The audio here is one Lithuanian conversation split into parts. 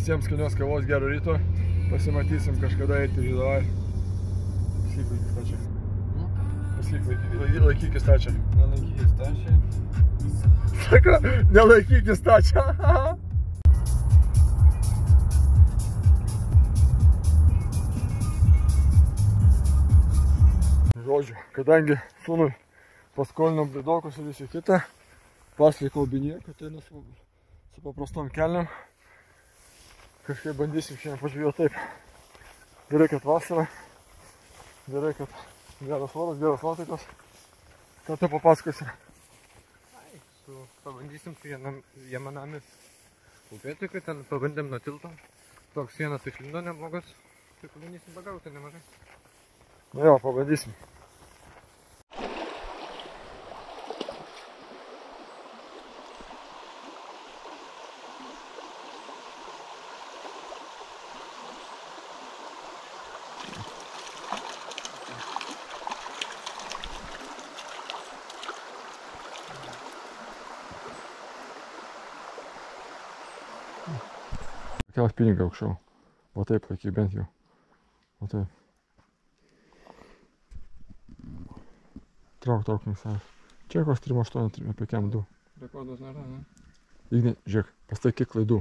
Visiems skanios kavos, gero ryto. Pasimatysim kažkada eiti žydovai. Pasakyk laikys tačią. Pasakyk laikykis tačią. Nelaikykis tačią. Sako, nelaikykis tačią. Žodžiu, kadangi sūnui paskolinom blidokus ir visi kitą, paslikau binieko, tai su paprastom kelniam. Kažkaip bandysim šiandien pažiūrėti taip. Gerai, kad vasara, gerai, kad geras oras, geras nuotaikos. Ką tu papasakosi? Pabandysim su Jamanamis upėtakiu, ten pabandėm nuo tilto. Toks vienas išlindo neblogas, tai pabandysim pagauti nemažai. Na jo, pabandysim. Kelias pinigą aukščiau. O taip, laikyk bent jau. O taip. Trauk nesavęs. Čia koks 3,8 apie kem 2. Rekordas nėra, ne? Ignė, žiūrėk, pastatyk klaidu.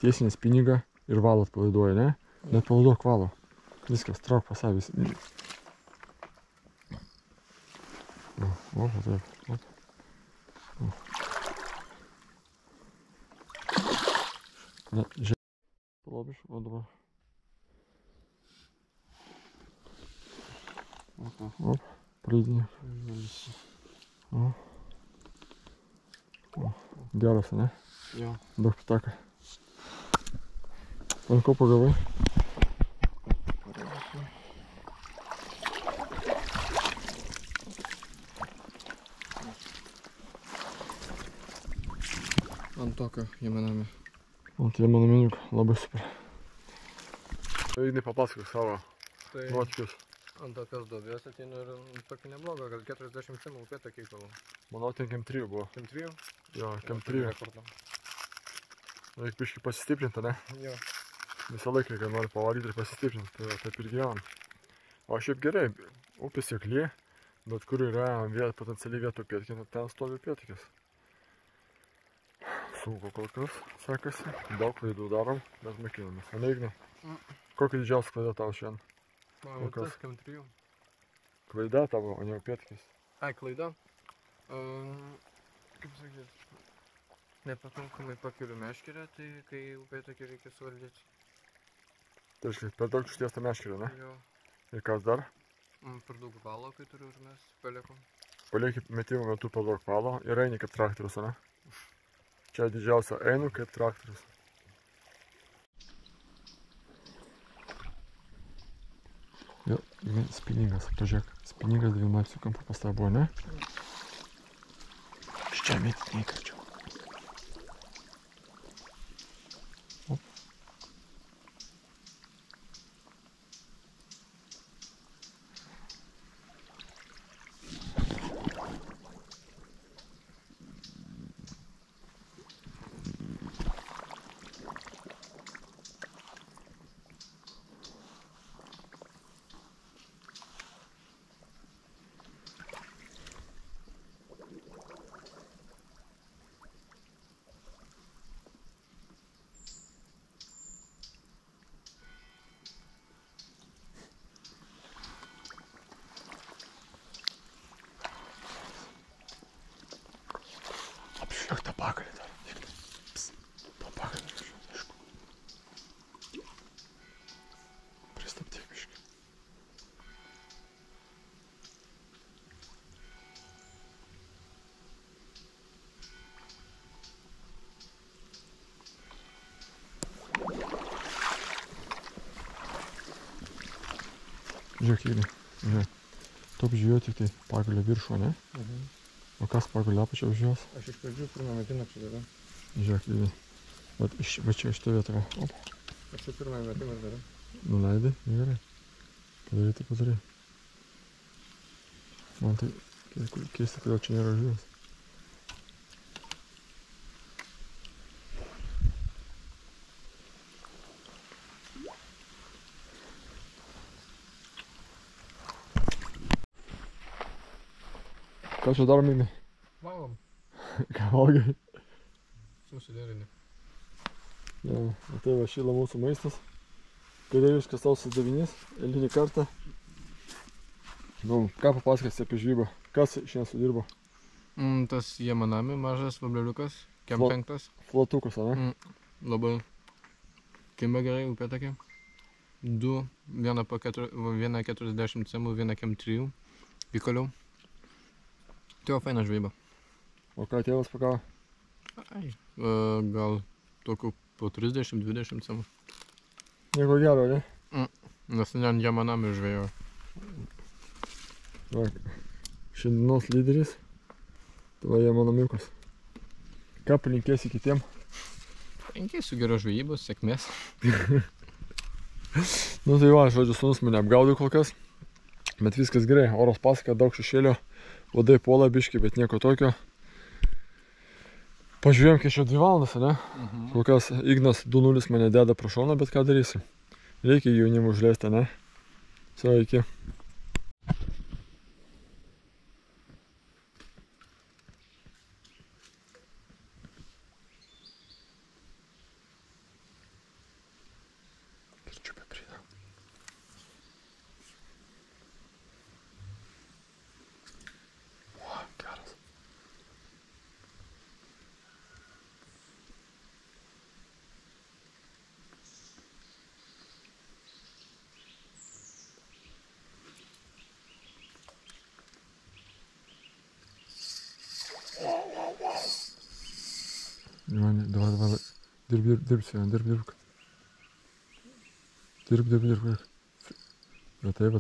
Tiesinės pinigą ir valą atpalaiduoja, ne? Net palaiduok valo. Viskas, trauk pasavęs. O taip. Na, žiūrėk. Palabiš, o dabar. Op, praeidinė. Geras, ne? Jo. Daug pitaka. Ant ko pagavai? Ant tokio Jamanami. Ant Jamanaminiuko, labai super. Ignai papasakok savo nuotykius. Ant tokios duobės ateinu ir tokį neblogą, gal 40 cm upėtakiai kalbu. Manau, ten kem 3 buvo. Kem 3? Jo, kem 3. Reikia biškį pasistiprinti, ne? Jo. Visą laiką, kai nori pavaryti ir pasistiprinti, tai taip ir gyvenam. O šiaip gerai, upės seklė, bet kur yra potencialiai vietų upėtakė, ten stovi upėtakės. Sunku kol kas sekasi, daug klaidų darom, bet mokinamės. O ne, Ignai? Kokia didžiausia klaida tau šiandien? Man tas kem 3. Klaida tavo, o ne upėtakės? Ai, klaida? Kaip sakyti? Nepakankamai pakeliu meškerę, tai kai upėtakį reikia suvaldyti. Tai reiškia, per daug ištiesta meškerė, ne? Jo. Ir kas dar? Per daug valo, kai turiu užmest, palieku. Palieki metimo metu per daug valo ir eini kaip traktorius, ne? Čia didžiausia, einu kaip traktorius. Jo, spiningas, pažiūrėk, spiningas 2 laipsnių kampu pas tave buvo, ne? Aš čia mėtį neįkarčiau. Apšiek tą pagalį dar. Tą pagalį apšiek, aišku. Pristabdyk biškį. Žiūrėk, Ignai, žiūrėk. Tu apžiūrėjau tik tai pagalio viršų, ne? O kas pagalio apačio apžiūrėjęs? Aš iš pradžių pirmą metimą čia darau. Žiūrėk, Ignai. Va čia šitą vietą. Op. Aš čia pirmą metimą darau. Nuleidai? Gerai. Padarai, tai padarai. Man tai keista, kodėl čia nėra žuvis. Ką čia darom, Ignai? Valom. Ką valgai? Susiderinį. Ja, tai va šyla mūsų maistas. Kareiviškas sausas devinys, eilinį kartą. Nu, ką papasakasi apie žvybą? Kas šiandien sudirbo? Tas Jemanami mažas vabliukas, kem 5. Flatukas, ane? Labai kimba gerai, upė tokia. 2, 1,40 cm, 1 kem 3 pikoliau. Tai jau faina žvejyba. O ką tėvas pagavo? Gal tokių po 30-20 cm. Nieko gero, ne? Nes ne Jemanami žvejojo. Va, šiandienos lyderis. Tai va Jemanamiukas. Ką palinkėsi kitiem? Linkėsiu geros žvejybos, sėkmės. Nu tai va, žodžiu, sūnus mane apgaudė kol kas. Bet viskas gerai, oras pasaka, daug šešėlio. Vadai puola biški, bet nieko tokio. Pažiūrėjom, kai šio 2 valandas, ne? Kol kas Ignas 2-0 mane deda pro šoną, bet ką darysi? Reikia jaunimų užleisti, ne? Sveiki. Kirčiupė prida. O, geras. Давай. Dirb, Sven, dirb. Dirb. Va taip,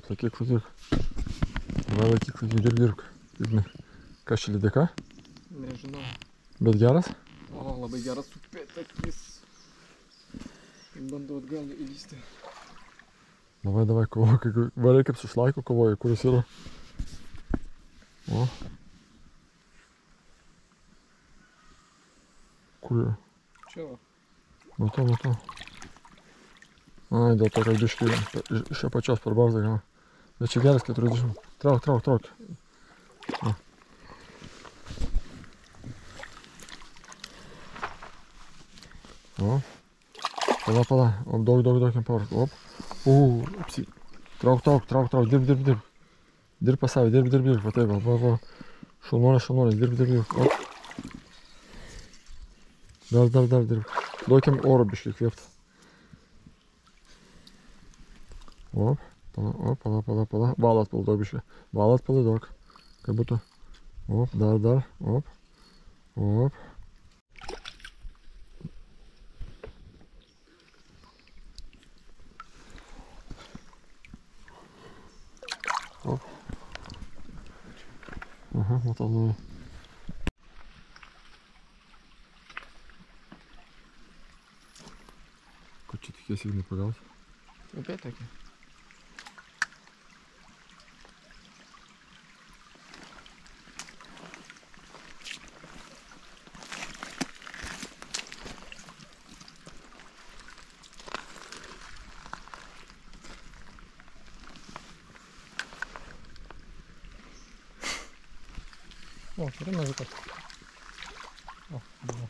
laikyk, dirb. Давай, laikyk, dirb. Ignai. Kas čia lydeka? Nežinau. Bet geras? O, labai geras upėtakis. Bandau atgal įlysti. Давай, kovok. Varai kaip su šlaiku kovoji, kuris yra. O. Kur yra? Čia va. Matau. Ai, dėl to, kad biškai iš apačios per barzdą gana. Bet čia geras 40. Trauk. O. Pala. O, daug jam pavark. Op. Apsi. Trauk. Dirb. Dirb pas savį, dirb. Va taip, va. Šaunuolės, dirb. Op. Dar dirb. Duokiam oro biškai kvėpti. Op. Pala. Valą atpala daug biškai. Valą atpala daug. Kaip būtų. Op, dar. Op. Aha, matau naują. Ko čia tikėsi Ignai pagauti? Upėtakį. O, turi mažiukas. O, buvo.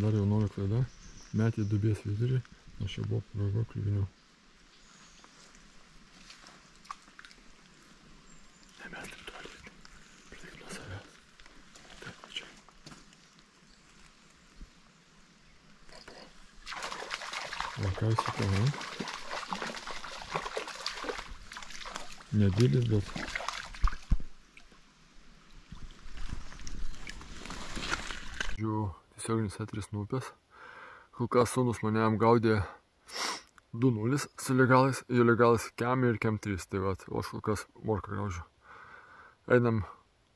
Dar jaunuolio klaida, metė dubės vidurį, nors čia buvo pabaiga kliuvinių. Nemest ir toli, pradėk nuo savęs. Taip, čia. Va, ką jis įkau, ne? Nedidelis, bet... Tiesioginis eteris nuo upės. Kol kas sūnus mane apgaudė 2-0 su legalais. Jo legalas kem ir kem 3. Tai va, o aš kol kas morką graužiu. Einam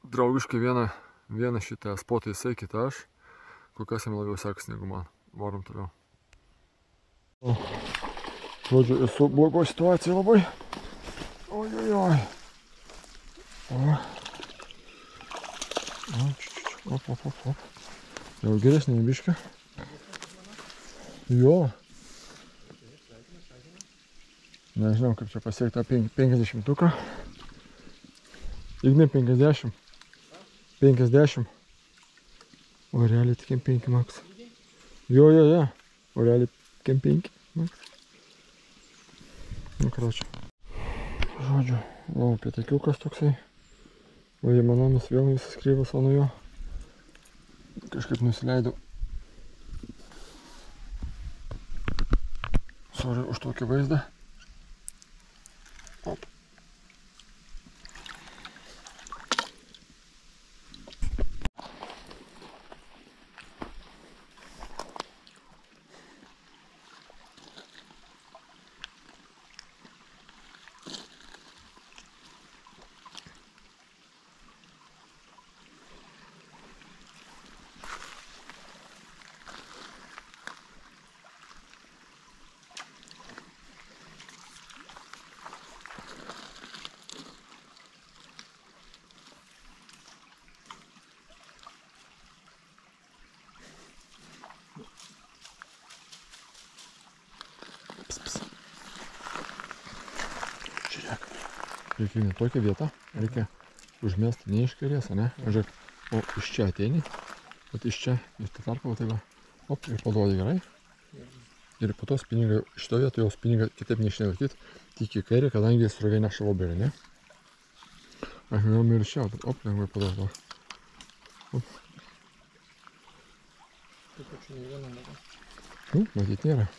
draugiškai vieną šitą spotą jisai, kitą aš. Kol kas jam labiau sekasi negu man. Varom toliau. Žodžiu, esu blogo situacija labai. O Oi. O. Op. Jau geresnė biškė. Jo. Nežinau, kaip čia pasiekti tą 50-tuką. Ignai 50. 50. O realiai tik 5 maks. Jo. O realiai 5 maks. Nu, kročiu. Žodžiu, o pietakiukas toksai. O jie manamis vėl visas kreivas, o nuo jo kažkaip nusileidau. Sorry už tokį vaizdą. Op. Žiūrėk, reikia ne tokią vietą, reikia užmesti ne iš kairės, ne? Žiūrėk, o iš čia ateini, bet iš čia, iš tą tarpą, tai va, op, ir paduodi gerai. Ir po to spiningą, šito vietą jau spiningą kitaip neišnelaikyti, tik į kairę, kadangi srovė neša voberį, ne? Aš norėjau ir čia, bet op, lengvai paduodi. Op. Taip, čia nei vieno nėra. Matyt nėra.